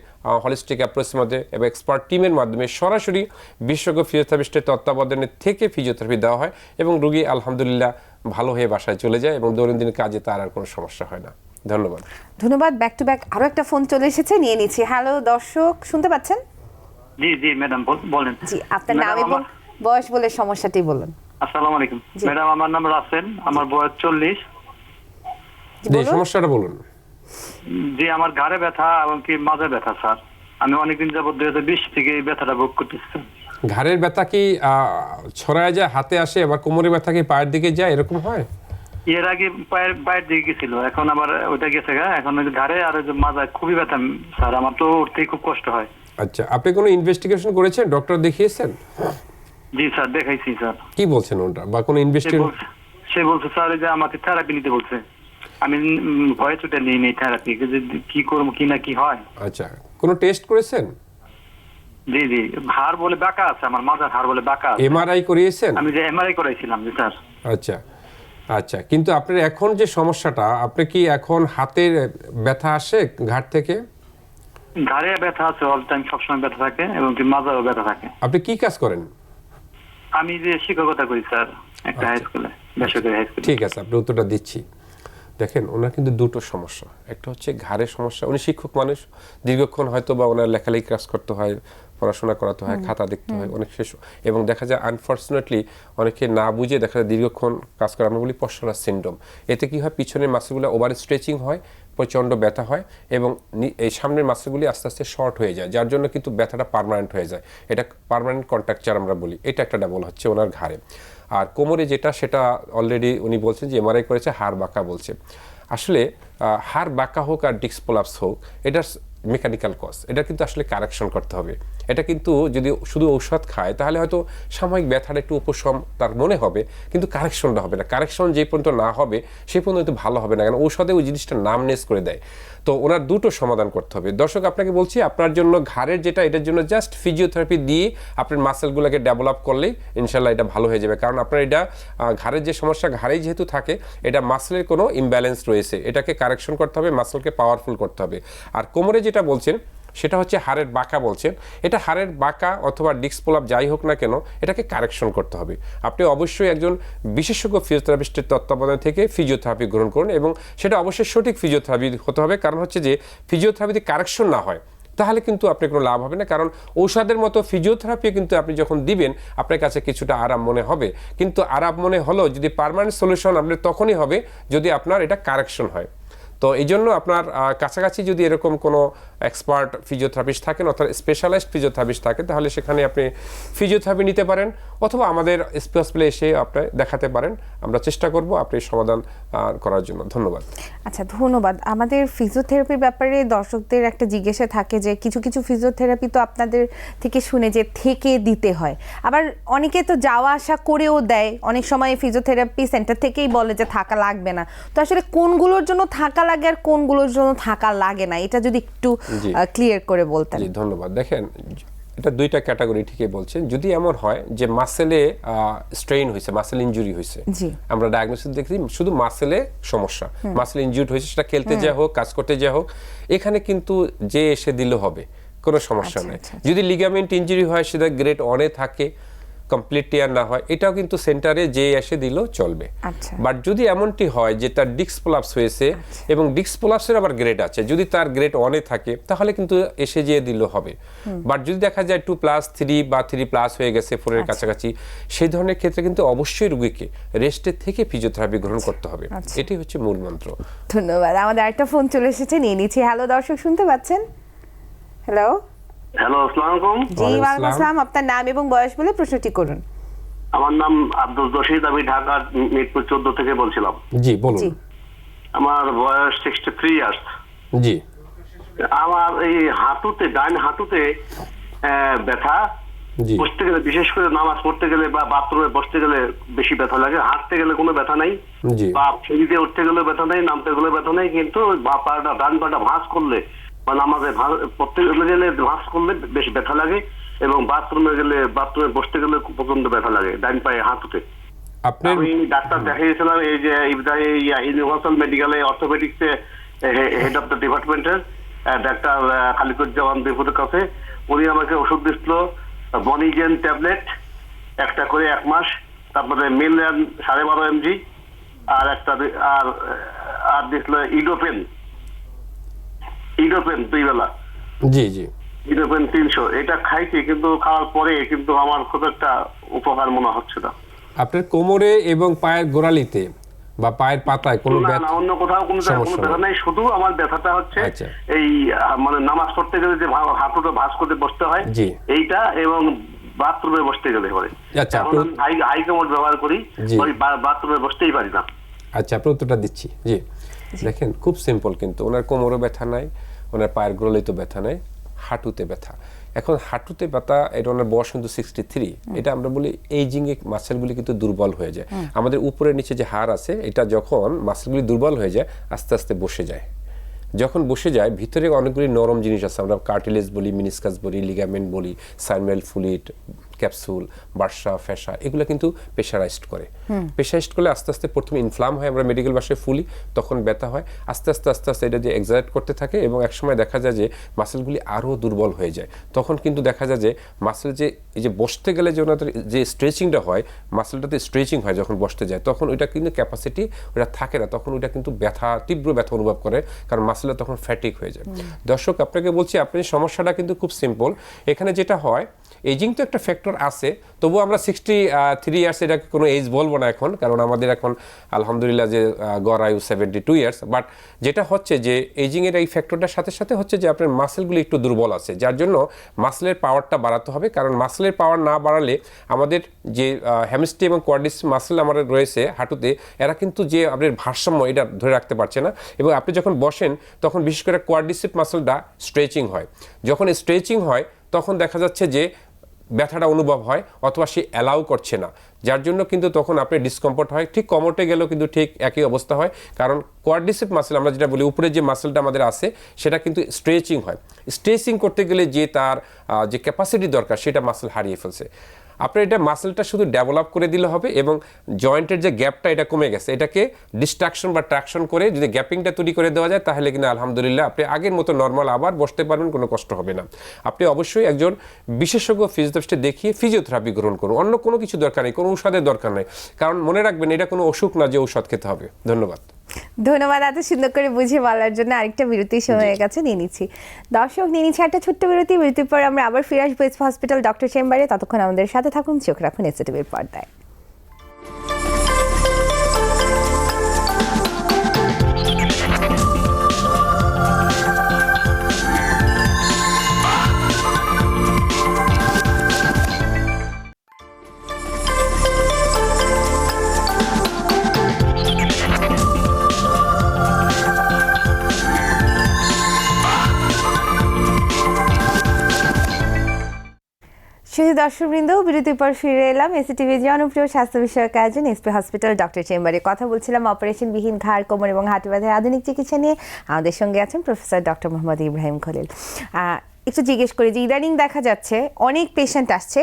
হলিস্টিক অ্যাপ্রোচের মধ্যে এবং এক্সপার্ট টিমের মাধ্যমে সরাসরি বিশেষজ্ঞ ফিজিওথেরাপিস্টের তত্ত্বাবধানে থেকে ফিজিওথেরাপি দেওয়া হয় এবং রোগী আলহামদুলিল্লাহ ভালো হয়ে বাসায় চলে যায় এবং দৈনন্দিন কাজে তার আর কোনো সমস্যা হয় না। ধন্যবাদ। ব্যাক টু ব্যাক আরো একটা ফোন চলে এসেছে, নিয়ে নিচ্ছি। হ্যালো দর্শক, শুনতে পাচ্ছেন? জি জি ম্যাডাম, বলেন। জি, আপনার নাম এবং বয়স বলে সমস্যাটি বলুন। আসসালামু আলাইকুম ম্যাডাম, আমার নাম রাসেল, আমার বয়স 40। সমস্যাটা বলুন। জি, আমার ঘাড়ে ব্যথা এবং কি মাঝে ব্যথা স্যার। আমি অনেকদিন যাবত 2020 থেকে এই ব্যথাটা ভোগ করতেছি। ঘাড়ের ব্যথা কি ছড়ায় যায়, হাতে আসে, আবার কোমরের ব্যথা কি পায়ের দিকে যায়, এরকম হয়? এর আগে পায়ের বাইরের দিকে গেছিল, এখন আবার ওইটা গেছে গা, এখন ওই যে ঘাড়ে আর ওই যে মাথায় খুবই ব্যথা স্যার, আমার তো উঠতেই খুব কষ্ট হয়। আচ্ছা, আপনি কোনো ইনভেস্টিগেশন করেছেন, ডক্টর দেখিয়েছেন? জি স্যার, দেখাইছি স্যার। কি বলছেন ওটা, বা কোনো ইনভেস্টিগেশন? সে বলছে স্যার যে আমাকে থেরাপি নিতে বলছে, আমি ভয়ে ছুটে নিই নেই থেরাপি, কি করবো কি না কি হয়। আচ্ছা, কোনো টেস্ট করেছেন? জি জি, হাড় বলে বাঁকা আছে, আমার মাথার হাড় বলে বাঁকা আছে। এমআরআই করিয়েছেন? আমি যে এমআরআই করাইছিলাম জি স্যার। আচ্ছা আচ্ছা, কিন্তু আপনার এখন যে সমস্যাটা, আপনি কি এখন হাতের ব্যথা আসে ঘাট থেকে? ঘাড়ে ব্যথা আছে, অল টাইম সবসময় ব্যথা থাকে, এবং কি মাথায়ও ব্যথা থাকে। আপনি কি কাজ করেন? আমি যে শিক্ষকতা করি স্যার একটা হাই স্কুলে, বেসরকারি হাই স্কুলে। ঠিক আছে, আপনি উত্তরটা দিচ্ছি। দেখেন, ওনার কিন্তু দুটো সমস্যা। একটা হচ্ছে ঘাড়ের সমস্যা, উনি শিক্ষক মানুষ, দীর্ঘক্ষণ হয়তো বা ওনার লেখালেখি কাজ করতে হয়, পড়াশোনা করাতে হয়, খাতা দেখতে হয় অনেক শেষ, এবং দেখা যায় আনফর্চুনেটলি অনেকে না বুঝে দেখা যায় দীর্ঘক্ষণ কাজ করে, আমরা বলি পশ্চাৎ সিনড্রোম। এতে কি হয়, পিছনের মাসলগুলো ওভার স্ট্রেচিং হয়, প্রচণ্ড ব্যথা হয়, এবং এই সামনের মাসলগুলি আস্তে আস্তে শর্ট হয়ে যায়, যার জন্য কিন্তু ব্যথাটা পার্মানেন্ট হয়ে যায়। এটা পার্মানেন্ট কন্ট্রাকচার আমরা বলি। এটা একটা ডাবল হচ্ছে ওনার ঘাড়ে। আর কোমরে যেটা, সেটা অলরেডি উনি বলছেন যে এমআরআই করেছে, হাড় বাঁকা বলছে। আসলে হাড় বাঁকা হোক আর ডিস্ক প্রলাপস হোক, এটা মেকানিক্যাল কজ, এটা কিন্তু আসলে কারেকশন করতে হবে। এটা কিন্তু যদি শুধু ঔষধ খায় তাহলে হয়তো সাময়িক ব্যথার একটু উপশম তার মনে হবে, কিন্তু কারেকশনটা হবে না। কারেকশন যে পর্যন্ত না হবে সেই পর্যন্ত ভালো হবে না, কারণ ঔষধে ওই জিনিসটা নামনেস করে দেয়। তো ওনার দুটো সমাধান করতে হবে। দর্শক, আপনাকে বলছি, আপনার জন্য ঘাড়ের যেটা, এটার জন্য জাস্ট ফিজিওথেরাপি দিয়ে আপনার মাসেলগুলোকে ডেভেলপ করলেই ইনশাল্লাহ এটা ভালো হয়ে যাবে। কারণ আপনার এটা ঘাড়ের যে সমস্যা, ঘাড়েই যেহেতু থাকে, এটা মাসেলের কোনো ইমব্যালেন্স রয়েছে, এটাকে কারেকশন করতে হবে, মাসেলকে পাওয়ারফুল করতে হবে। আর কোমরে যেটা বলছেন সেটা হচ্ছে হাড়ের বাঁকা বলছেন, এটা হাড়ের বাঁকা অথবা ডিস্ক প্রলাপ যাই হোক না কেন, এটাকে কারেকশন করতে হবে। আপনি অবশ্যই একজন বিশেষজ্ঞ ফিজিওথেরাপিস্টের তত্ত্বাবধান থেকে ফিজিওথেরাপি গ্রহণ করুন, এবং সেটা অবশ্যই সঠিক ফিজিওথেরাপি হতে হবে। কারণ হচ্ছে যে ফিজিওথেরাপিতে কারেকশন না হয় তাহলে কিন্তু আপনার কোনো লাভ হবে না। কারণ ঔষধের মতো ফিজিওথেরাপি কিন্তু আপনি যখন দিবেন আপনার কাছে কিছুটা আরাম মনে হবে, কিন্তু আরাম মনে হলেও যদি পার্মানেন্ট সলিউশন আপনার তখনই হবে যদি আপনার এটা কারেকশন হয়। তো এই জন্য আপনার কাছাকাছি যদি এরকম কোনো এক্সপার্ট ফিজিওথেরাপিস্ট থাকেন অর্থাৎ স্পেশালাইজড ফিজিওথেরাপিস্ট থাকে, তাহলে সেখানে আপনি ফিজিওথেরাপি নিতে পারেন, অথবা আমাদের এসপি হসপিটালে এসে আপনি দেখাতে পারেন। আমরা চেষ্টা করব আপনি সমাধান করার জন্য। ধন্যবাদ। আচ্ছা, ধন্যবাদ। আমাদের ফিজিওথেরাপির ব্যাপারে দর্শকদের একটা জিজ্ঞাসা থাকে যে কিছু কিছু ফিজিওথেরাপি তো আপনাদের থেকে শুনে যে থেকে দিতে হয়, আবার অনেকে তো যাওয়া আসা করেও দেয়, অনেক সময় ফিজিওথেরাপি সেন্টার থেকেই বলে যে থাকা লাগবে না। তো আসলে কোনগুলোর জন্য থাকা লাগে আর কোনগুলোর জন্য থাকা লাগে না, এটা যদি একটু ক্লিয়ার করে বলতেন। জি, ধন্যবাদ। দেখেন, এটা দুইটা ক্যাটাগরি, ঠিকই বলছেন। যদি এমন হয় যে মাসেলে স্ট্রেইন হয়েছে, মাসেল ইনজুরি হয়েছে, আমরা ডায়াগনোসিস দেখি শুধু মাসেলে সমস্যা, মাসেল ইনজুরি হয়েছে, সেটা খেলতে যা হোক, কাজ করতে যা হোক, এখানে কিন্তু যে এসে দিলে হবে, কোনো সমস্যা নেই। যদি লিগামেন্ট ইনজুরি হয়, সেটা গ্রেড 1-এ থাকে, কমপ্লিট টিয়ার না হয়, এটাও কিন্তু সেন্টারে যে এসে দিলেও চলবে। বাট যদি এমনটি হয় যে তার ডিস্ক প্রলাপস হয়েছে, এবং ডিস্ক প্রলাপসের আবার গ্রেড আছে, যদি তার গ্রেড 1-এ থাকে তাহলে কিন্তু এসে যেয়ে দিলেও হবে। বাট যদি দেখা যায় 2+3 বা 3+ হয়ে গেছে 4-এর কাছাকাছি, সেই ধরনের ক্ষেত্রে কিন্তু অবশ্যই রোগীকে রেস্টের থেকে ফিজিওথেরাপি গ্রহণ করতে হবে। এটি হচ্ছে মূল মন্ত্র। ধন্যবাদ। আমাদের আরেকটা ফোন চলে এসেছে, নিয়ে নিচ্ছি। হ্যালো দর্শক, শুনতে পাচ্ছেন? হ্যালো। হ্যালো, আসসালামু আলাইকুম। জি, ওয়ালাইকুম আসসালাম। আপনার নাম এবং বয়স বলে প্রশ্নটি করুন। আমার নাম আব্দুল রশিদ, আমি ঢাকা মিরপুর 14 থেকে বলছিলাম। জি, বলুন। আমার বয়স 63 ইয়ার্স। জি। আমার এই হাঁটুতে, ডান হাঁটুতে ব্যথা, জি। বসতে গেলে, বিশেষ করে নামাজ পড়তে গেলে বা বাথরুমে বসতে গেলে বেশি ব্যথা লাগে। হাঁটতে গেলে কোনো ব্যথা নাই, জি। বা সিঁড়িতে উঠতে গেলে ব্যথা নেই, নামতে গেলে ব্যথা নেই, কিন্তু পাটা, ডান পাটা ভাঁজ করলে বা নামাজে পড়তে গেলে ভাঁজ করলে বেশ ব্যথা লাগে, এবং বাথরুমে গেলে, বাথরুমে বসতে গেলে প্রচন্ড ব্যথা লাগে ডান পায়ে, হাঁটুতে। আমি ডাক্তার দেখিয়েছিলাম এই যে ইউনিভার্সাল মেডিকেলে, অর্থোপেডিক্সে হেড অফ দ্য ডিপার্টমেন্টের ডাক্তার খালিকুজ্জামান বিপুরের কাছে। উনি আমাকে ওষুধ দিচ্ছিল, বনিজেন ট্যাবলেট একটা করে 1 মাস, তারপরে মিলন 12.5 mg, আর একটা আর দিচ্ছিল ইডোপেন 2 বেলা। জি জি। ইডোপেন 300, এটা খাইছি, কিন্তু খাওয়ার পরে কিন্তু আমার খুব একটা উপকার মনে হচ্ছে না। আপনার কোমরে এবং পায়ের গোড়ালিতে বা পায়ের পাতায় কোনো না, অন্য কোথাও কোনো ব্যথা নাই, শুধু আমার ব্যথাটা হচ্ছে এই মানে নামাজ পড়তে গেলে যে হাঁটুটা ভাঁজ করে বসতে হয়, এইটা, এবং বাথরুমে বসতে গেলে পরে। আচ্ছা, হাই কমোড ব্যবহার করি, বাথরুমে বসতেই পারি না। আচ্ছা, আপনি উত্তরটা দিচ্ছি। জি, দেখেন খুব সিম্পল, কিন্তু ওনার কোমরও ব্যথা নাই, ওনার পায়ের গোড়ালিতে ব্যথা নাই, হাঁটুতে ব্যথা। এখন হাঁটুতে ব্যথা, এটা ওনার বয়স কিন্তু 63। এটা আমরা বলি এইজিং এ মাসেলগুলি কিন্তু দুর্বল হয়ে যায়। আমাদের উপরের নিচে যে হাড় আছে, এটা যখন মাসেলগুলি দুর্বল হয়ে যায় আস্তে আস্তে বসে যায়। যখন বসে যায় ভিতরে অনেকগুলি নরম জিনিস আছে, আমরা কার্টিলেজ বলি, মিনিসকাস বলি, লিগামেন্ট বলি, সাইনাল ফ্লুইড, ক্যাপসুল, বার্সা, ফ্যাসা, এগুলো কিন্তু প্রেশারাইজড করে। প্রেশারাইজড করলে আস্তে আস্তে প্রথমে ইনফ্লাম হয়, আমরা মেডিকেল ভাষায় ফুলি, তখন ব্যথা হয়, আস্তে আস্তে আস্তে আস্তে এটা যে এক্সাইট করতে থাকে এবং একসময় দেখা যায় যে মাসেলগুলি আরও দুর্বল হয়ে যায়। তখন কিন্তু দেখা যায় যে মাসেল যে এই যে বসতে গেলে যে ওনাদের যে স্ট্রেচিংটা হয়, মাসেলটাতে স্ট্রেচিং হয় যখন বসতে যায়, তখন ওইটা কিন্তু ক্যাপাসিটি ওটা থাকে না, তখন ওইটা কিন্তু ব্যথা, তীব্র ব্যথা অনুভব করে, কারণ মাসেলটা তখন ফ্যাটিক হয়ে যায়। দর্শক, আপনাকে বলছি, আপনার সমস্যাটা কিন্তু খুব সিম্পল। এখানে যেটা হয়, এজিং তো একটা ফ্যাক্টর আছে, তবুও আমরা 63 ইয়ার্স এটাকে কোনো এজ বলবো না এখন, কারণ আমাদের এখন আলহামদুলিল্লাহ যে গড় আয়ু 72 ইয়ার্স। বাট যেটা হচ্ছে যে এজিং এর এই ফ্যাক্টরটার সাথে সাথে হচ্ছে যে আপনার মাসেলগুলি একটু দুর্বল আছে, যার জন্য মাসেলের পাওয়ারটা বাড়াতে হবে। কারণ মাসেলের পাওয়ার না বাড়ালে আমাদের যে হ্যামস্ট্রি এবং কোয়াড্রিসেপস মাসেল আমাদের রয়েছে হাঁটুতে, এরা কিন্তু যে আপনার ভারসাম্য এটা ধরে রাখতে পারছে না, এবং আপনি যখন বসেন তখন বিশেষ করে কোয়াড্রিসেপস মাসেলটা স্ট্রেচিং হয়। যখন স্ট্রেচিং হয় তখন দেখা যাচ্ছে যে ব্যথাটা অনুভব হয়, অথবা সে অ্যালাউ করছে না, যার জন্য কিন্তু তখন আপনি ডিসকমফোর্ট হয়। ঠিক কোমরটে গেলেও কিন্তু ঠিক একই অবস্থা হয়, কারণ কোয়াড্রিসেপস মাসেল আমরা যেটা বলি উপরে যে মাসেলটা আমাদের আছে সেটা কিন্তু স্ট্রেচিং হয়। স্ট্রেচিং করতে গেলে যে তার যে ক্যাপাসিটি দরকার সেটা মাসেল হারিয়ে ফেলছে। আপনার এটা মাসেলটা শুধু ডেভেলপ করে দিলে হবে, এবং জয়েন্টের যে গ্যাপটা এটা কমে গেছে, এটাকে ডিস্ট্রাকশন বা ট্রাকশন করে যদি গ্যাপিংটা তৈরি করে দেওয়া যায়, তাহলে কিনা আলহামদুলিল্লাহ আপনি আগের মতো নর্মাল আবার বসতে পারবেন, কোনো কষ্ট হবে না। আপনি অবশ্যই একজন বিশেষজ্ঞ ফিজিওথেরাপিস্টে দেখিয়ে ফিজিওথেরাপি গ্রহণ করুন, অন্য কোনো কিছু দরকার নেই, কোনো ঔষধের দরকার নেই, কারণ মনে রাখবেন এটা কোনো অসুখ না যে ঔষধ খেতে হবে। ধন্যবাদ। ধন্যবাদ এত সুন্দর করে বুঝিয়ে বলার জন্য। আরেকটা বিরতির সময় হয়ে গেছে, নিয়ে নিচ্ছি। দর্শক, নিয়ে নিচ্ছি একটা ছোট্ট বিরতি। বিরতির পর আমরা আবার ফিরে আসবো এসপি হসপিটাল ডক্টর চেম্বারে। ততক্ষণ আমাদের সাথে থাকুন, চোখ রাখুন এসটিভির পর্দায়। শুধু দর্শকবৃন্দ, বিরতির পর ফিরে এলাম এসিটিভির জনপ্রিয় স্বাস্থ্য বিষয়ক আয়োজন এসপি হসপিটাল ডক্টর চেম্বারে। কথা বলছিলাম অপারেশনবিহীন ঘাড়, কোমর এবং হাঁটু ব্যথার আধুনিক চিকিৎসা নিয়ে। আমাদের সঙ্গে আছেন প্রফেসর ডক্টর মোহাম্মদ ইব্রাহিম খলিল। একটু জিজ্ঞেস করি যে ইদানিং দেখা যাচ্ছে অনেক পেশেন্ট আসছে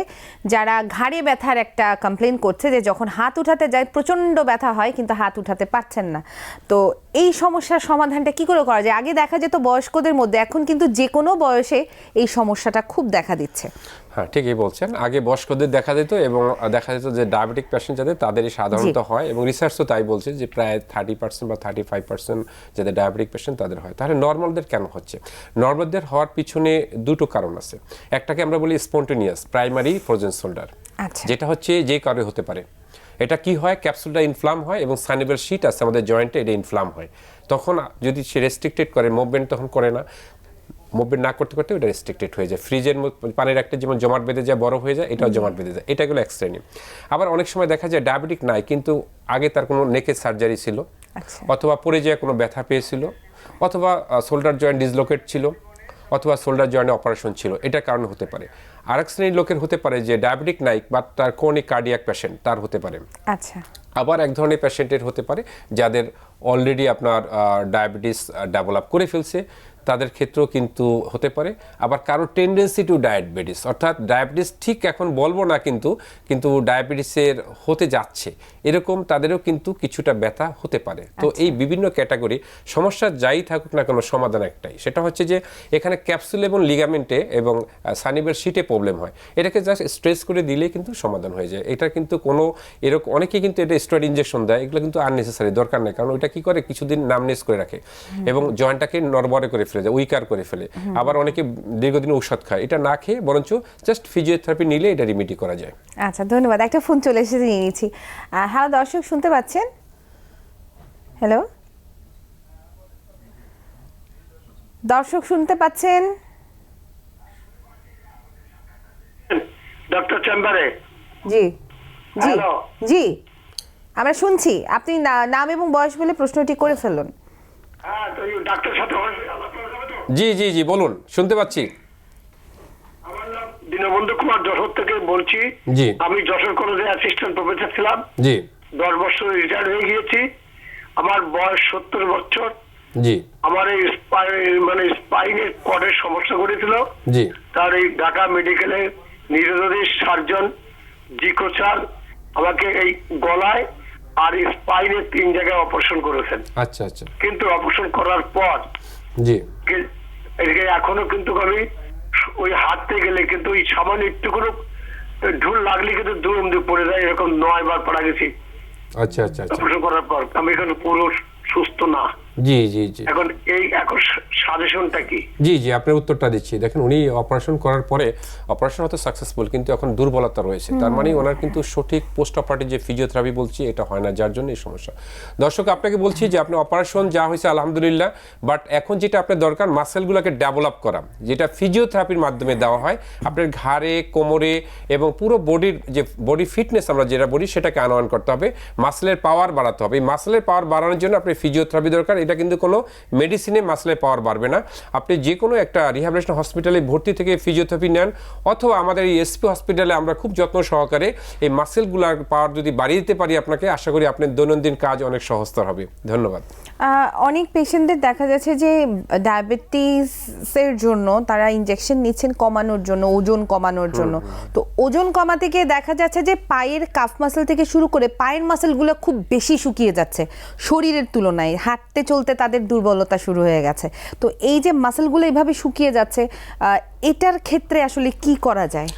যারা ঘাড়ে ব্যথার একটা কমপ্লেন করছে, যে যখন হাত উঠাতে যায় প্রচণ্ড ব্যথা হয় কিন্তু হাত উঠাতে পারছেন না। তো এই সমস্যার সমাধানটা কি করে করা যায়? আগে দেখা যেত বয়স্কদের মধ্যে, এখন কিন্তু যে কোনো বয়সে এই সমস্যাটা খুব দেখা দিচ্ছে। হ্যাঁ, ঠিকই বলছেন। আগে বয়স্কদের দেখা যেত, এবং দেখা যেত যে ডায়াবেটিক পেশেন্ট যাদের তাদেরই সাধারণত হয়, এবং রিসার্চ তো তাই বলছে যে প্রায় 30% বা 35% যাদের ডায়াবেটিক পেশেন্ট তাদের হয়। তাহলে নর্মালদের কেন হচ্ছে? নর্মালদের হওয়ার পিছনে দুটো কারণ আছে। একটাকে আমরা বলি স্পন্টেনিয়াস প্রাইমারি ফ্রোজেন শোল্ডার, যেটা হচ্ছে যে কারণে হতে পারে। এটা কি হয়, ক্যাপসুলটা ইনফ্লাম হয় এবং সাইনোভিয়াল শিট আছে আমাদের জয়েন্টে, এটা ইনফ্লাম হয়। তখন যদি সে রেস্ট্রিক্টেড করে, মুভমেন্ট তখন করে না, মুভমেন্ট না করতে করতে ওটা রেস্ট্রিক্টেড হয়ে যায়। ফ্রিজের পানির একটা যেমন জমাট বেঁধে যায়, বরফ হয়ে যায়, এটাও জমাট বেঁধে যায়। এটা গেলো এক শ্রেণী। আবার অনেক সময় দেখা যায় ডায়াবেটিক নাই, কিন্তু আগে তার কোনো নেকের সার্জারি ছিল, অথবা পড়ে যায় কোনো ব্যথা পেয়েছিল, অথবা শোল্ডার জয়েন্ট ডিসলোকেট ছিল, অথবা শোল্ডার জয়েন্টে অপারেশন ছিল, এটার কারণে হতে পারে। আরেক শ্রেণীর লোকের হতে পারে যে ডায়াবেটিক নাই বাট তার ক্রনিক কার্ডিয়াক পেশেন্ট, তার হতে পারে। আচ্ছা। আবার এক ধরনের পেশেন্টের হতে পারে যাদের অলরেডি আপনার ডায়াবেটিস ডেভেলপ করে ফেলছে, তাদের ক্ষেত্রেও কিন্তু হতে পারে। আবার কারো টেন্ডেন্সি টু ডায়াবেটিস, অর্থাৎ ডায়াবেটিস ঠিক এখন বলবো না, কিন্তু ডায়াবেটিসের হতে যাচ্ছে, এরকম তাদেরও কিন্তু কিছুটা ব্যথা হতে পারে। তো এই বিভিন্ন ক্যাটাগরি সমস্যা যাই থাকুক না কেন, সমাধান একটাই, সেটা হচ্ছে যে এখানে ক্যাপসুল এবং লিগামেন্টে এবং সাইনোভিয়াল শিটে প্রবলেম হয়, এটাকে জাস্ট স্ট্রেস করে দিলে কিন্তু সমাধান হয়ে যায়। এটা কিন্তু কোনো এরকম অনেকে কিন্তু এটা স্টেরয়েড ইনজেকশন দেয়, এগুলো কিন্তু আননেসেসারি, দরকার নেই। কারণ ওইটা কি করে, কিছুদিন নামনেস করে রাখে এবং জয়েন্টটাকে নড়বড়ে করে ফেলে যায়, উইকার করে ফেলে। আবার অনেকে দীর্ঘদিন ঔষধ খায়, এটা না খেয়ে বরঞ্চ জাস্ট ফিজিওথেরাপি নিলে এটা রিমিডি করা যায়। আচ্ছা, ধন্যবাদ। একটা ফোন চলে এসেছে, নিয়ে নিচ্ছি। হ্যালো দর্শক, শুনতে পাচ্ছেন? হ্যালো দর্শক, শুনতে পাচ্ছেন? ডক্টর চেম্বারে। জি জি হ্যালো। জি, আমরা শুনছি, আপনি নাম এবং বয়স বলে প্রশ্নটি করে ফেলুন। হ্যাঁ, তো এই ডাক্তার সাথে আলাপ করা যাবে তো? জি জি জি বলুন, শুনতে পাচ্ছি। আমার নাম দীনবন্ধু কুমার, যশোর থেকে বলছি। জি। আমি যশোর কলেজে অ্যাসিস্ট্যান্ট প্রফেসর ছিলাম। জি 10 বছর রিটায়ার্ড হয়ে গিয়েছি। আমার বয়স 70 বছর। জি আমার এই স্পাইনের কর্ডের সমস্যা করেছিল। জি তার এই ঢাকা মেডিকেলে নিউরোলজি সার্জন জিকো স্যার আমাকে এই গলায় আর স্পাইনের 3 জায়গায় অপারেশন করেছেন। আচ্ছা আচ্ছা। কিন্তু অপারেশন করার পর জি এদিকে এখনো কিন্তু আমি ওই হাঁটতে গেলে কিন্তু ওই সামান্য একটু কোনো ঢুল লাগলে কিন্তু দূর পড়ে যায়, এরকম 9 বার পড়া গেছি আচ্ছা আচ্ছা আচ্ছা। অপারেশন করার পর। আমি এখন পুরো সুস্থ না। জি জি জি এখন সাজেশনটা কি? জি জি আপনার উত্তরটা দিচ্ছি। দেখেন, উনি অপারেশন করার পরে অপারেশন হয়তো সাকসেসফুল, কিন্তু এখন দুর্বলতা রয়েছে। তার মানে ওনার কিন্তু সঠিক পোস্ট অপারেটিভ যে ফিজিওথেরাপি বলছি এটা হয় না, যার জন্য এই সমস্যা। দর্শক, আপনাকে বলছি যে আপনি অপারেশন যা হয়েছে আলহামদুলিল্লাহ, বাট এখন যেটা আপনার দরকার মাসেলগুলোকে ডেভেলপ করা, যেটা ফিজিওথেরাপির মাধ্যমে দেওয়া হয় আপনার ঘাড়ে, কোমরে এবং পুরো বডির যে বডি ফিটনেস আমরা যেটা বলি সেটাকে আনয়ন করতে হবে, মাসেলের পাওয়ার বাড়াতে হবে। এই মাসেলের পাওয়ার বাড়ানোর জন্য আপনার ফিজিওথেরাপি দরকার। এটা কিন্তু কোনো মেডিসিনে মাসেলের পাওয়ার বাড়বে না। আপনি যে কোনো একটা রিহ্যাবিলিটেশন হসপিটালে ভর্তি থেকে ফিজিওথেরাপি নেন, অথবা আমাদের এই এসপি হসপিটালে আমরা খুব যত্ন সহকারে এই মাসেলগুলোর পাওয়ার যদি বাড়িয়ে দিতে পারি আপনাকে, আশা করি আপনার দৈনন্দিন কাজ অনেক সহজতর হবে। ধন্যবাদ। অনেক পেশেন্টদের দেখা যাচ্ছে যে ডায়াবেটিসের জন্য তারা ইনজেকশন নিচ্ছেন কমানোর জন্য, ওজন কমানোর জন্য। তো ওজন কমাতে গিয়ে দেখা যাচ্ছে যে পায়ের কাফ মাসেল থেকে শুরু করে পায়ের মাসেলগুলো খুব বেশি শুকিয়ে যাচ্ছে শরীরের তুলনায়, হাঁটতে চলতে তাদের দুর্বলতা শুরু হয়ে গেছে। তো এই যে মাসেলগুলো এইভাবে শুকিয়ে যাচ্ছে, এটার ক্ষেত্রে আসলে কি করা যায়?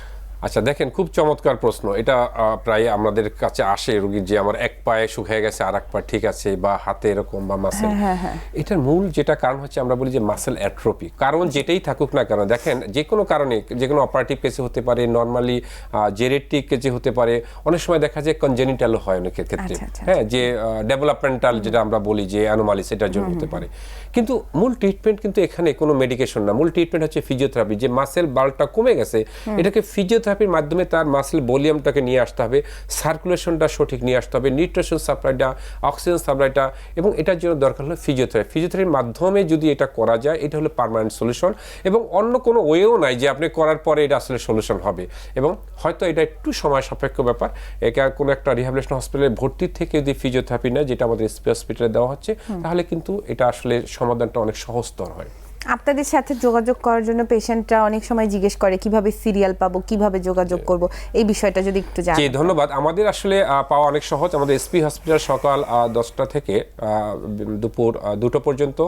আচ্ছা, দেখেন, খুব চমৎকার প্রশ্ন। এটা প্রায় আমাদের কাছে আসে রোগীর, যে আমার এক পায়ে শুকিয়ে গেছে আর এক পা ঠিক আছে, বা হাতে এরকম, বা মাসেল। এটার মূল যেটা কারণ হচ্ছে আমরা বলি যে মাসেল অ্যাট্রোপি। কারণ যেটাই থাকুক না কেন, দেখেন যে কোনো কারণে, যে কোনো অপারেটিভ কেসে হতে পারে, নর্মালি জেনেটিক কেসে হতে পারে, অনেক সময় দেখা যায় কনজেনিটালও হয় অনেকের ক্ষেত্রে। হ্যাঁ, যে ডেভেলপমেন্টাল যেটা আমরা বলি যে অ্যানোমালি, সেটার জন্য হতে পারে। কিন্তু মূল ট্রিটমেন্ট কিন্তু এখানে কোনো মেডিকেশন না, মূল ট্রিটমেন্ট হচ্ছে ফিজিওথেরাপি। যে মাসেল বালটা কমে গেছে, এটাকে ফিজিওথেরাপির মাধ্যমে তার মাসেল ভলিউমটাকে নিয়ে আসতে হবে, সার্কুলেশনটা সঠিক নিয়ে আসতে হবে, নিউট্রিশন সাপ্লাইটা, অক্সিজেন সাপ্লাইটা, এবং এটার জন্য দরকার হলো ফিজিওথেরাপি। ফিজিওথেরাপির মাধ্যমে যদি এটা করা যায়, এটা হলো পার্মানেন্ট সলিউশন, এবং অন্য কোনো ওয়েও নাই যে আপনি করার পরে এটা আসলে সলিউশন হবে। এবং হয়তো এটা একটু সময় সাপেক্ষ ব্যাপার। এটা কোনো একটা রিহ্যাবিলিটেশন হসপিটালে ভর্তি থেকে যদি ফিজিওথেরাপি নেয়, যেটা আমাদের এসপি হসপিটালে দেওয়া হচ্ছে, তাহলে কিন্তু এটা আসলে সমাধানটা অনেক সহজতর হয়। আপনাদের সাথে যোগাযোগ করার জন্য পেশেন্টরা অনেক সময় জিজ্ঞেস করে কিভাবে সিরিয়াল পাবো, কিভাবে যোগাযোগ করব, এই বিষয়টা যদি একটু জানান। জি, ধন্যবাদ। আমাদের আসলে পাওয়া অনেক সহজ। আমাদের এসপি হসপিটাল সকাল 10টা থেকে দুপুর 2টো পর্যন্ত,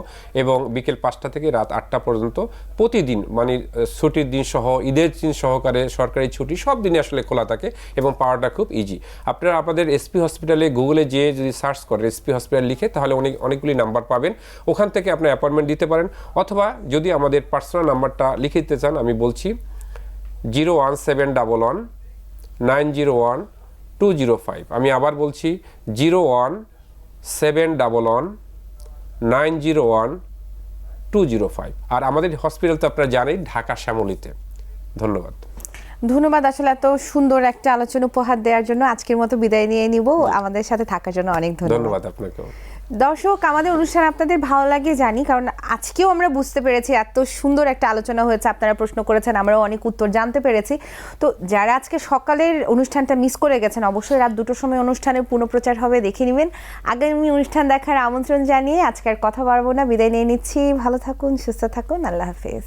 এবং বিকেল 5টা থেকে রাত 8টা পর্যন্ত প্রতিদিন, মানে ছুটির দিন সহ, ঈদের দিন সহকারে, সরকারি ছুটি সব দিনে আসলে খোলা থাকে, এবং পাওয়াটা খুব ইজি। আপনারা আমাদের এসপি হসপিটালে গুগলে যেয়ে যদি সার্চ করেন এসপি হসপিটাল লিখে, তাহলে অনেকগুলি নাম্বার পাবেন। ওখান থেকে আপনি অ্যাপয়েন্টমেন্ট দিতে পারেন, অথবা যদি আমাদের পার্সোনাল নাম্বারটা লিখে দিতে চান, আমি বলছি 01711901205। আমি আবার বলছি 01711901205। আর আমাদের হসপিটাল তো আপনারা জানেন ঢাকা শ্যামলীতে। ধন্যবাদ। ধন্যবাদ আসলে এত সুন্দর একটা আলোচনা উপহার দেওয়ার জন্য। আজকের মতো বিদায় নিয়ে নিব। আমাদের সাথে থাকার জন্য অনেক ধন্যবাদ আপনাকেও। দর্শক, আমাদের অনুষ্ঠান আপনাদের ভালো লাগে জানি, কারণ আজকেও আমরা বুঝতে পেরেছি এত সুন্দর একটা আলোচনা হয়েছে। আপনারা প্রশ্ন করেছেন, আমরাও অনেক উত্তর জানতে পেরেছি। তো যারা আজকে সকালের অনুষ্ঠানটা মিস করে গেছেন, অবশ্যই রাত 2টোর সময় অনুষ্ঠানের পুনঃপ্রচার হবে, দেখে নেবেন। আগামী অনুষ্ঠান দেখার আমন্ত্রণ জানিয়ে আজকে আর কথা বাড়বো না, বিদায় নিয়ে নিচ্ছি। ভালো থাকুন, সুস্থ থাকুন, আল্লাহ হাফেজ।